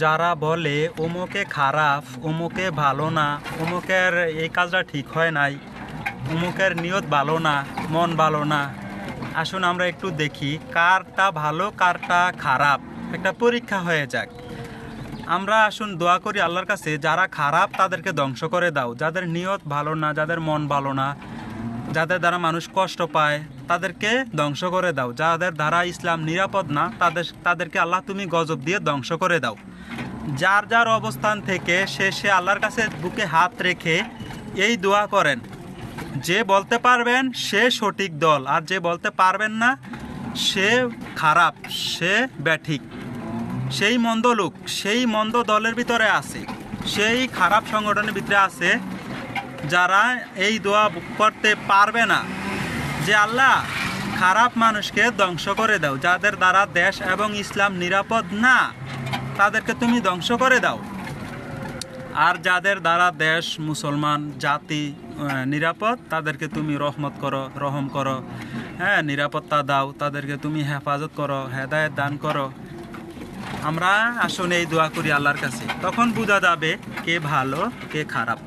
যারা বলে অমুকে খারাপ, অমুকে ভালো না, অমুকের এই কাজটা ঠিক হয় নাই, অমুকের নিয়ত ভালো না, মন ভালো না, আসুন আমরা একটু দেখি কারটা ভালো কারটা খারাপ, একটা পরীক্ষা হয়ে যাক। আমরা আসুন দোয়া করি আল্লাহর কাছে, যারা খারাপ তাদেরকে ধ্বংস করে দাও, যাদের নিয়ত ভালো না, যাদের মন ভালো না, যাদের দ্বারা মানুষ কষ্ট পায় তাদেরকে ধ্বংস করে দাও, যাদের দ্বারা ইসলাম নিরাপদ না তাদেরকে আল্লাহ তুমি গজব দিয়ে ধ্বংস করে দাও। যার যার অবস্থান থেকে সে আল্লাহর কাছে বুকে হাত রেখে এই দোয়া করেন। যে বলতে পারবেন সে সঠিক দল, আর যে বলতে পারবেন না সে খারাপ, সে ব্যাঠিক, সেই মন্দ লোক, সেই মন্দ দলের ভিতরে আছে, সেই খারাপ সংগঠনের ভিতরে আছে, যারা এই দোয়া করতে পারবে না যে আল্লাহ খারাপ মানুষকে ধ্বংস করে দাও, যাদের দ্বারা দেশ এবং ইসলাম নিরাপদ না তাদেরকে তুমি ধ্বংস করে দাও, আর যাদের দ্বারা দেশ মুসলমান জাতি নিরাপদ তাদেরকে তুমি রহমত করো, রহম করো, হ্যাঁ নিরাপত্তা দাও, তাদেরকে তুমি হেফাজত করো, হেদায়েত দান করো। আমরা আসলে এই দোয়া করি আল্লাহর কাছে, তখন বোঝা যাবে কে ভালো কে খারাপ।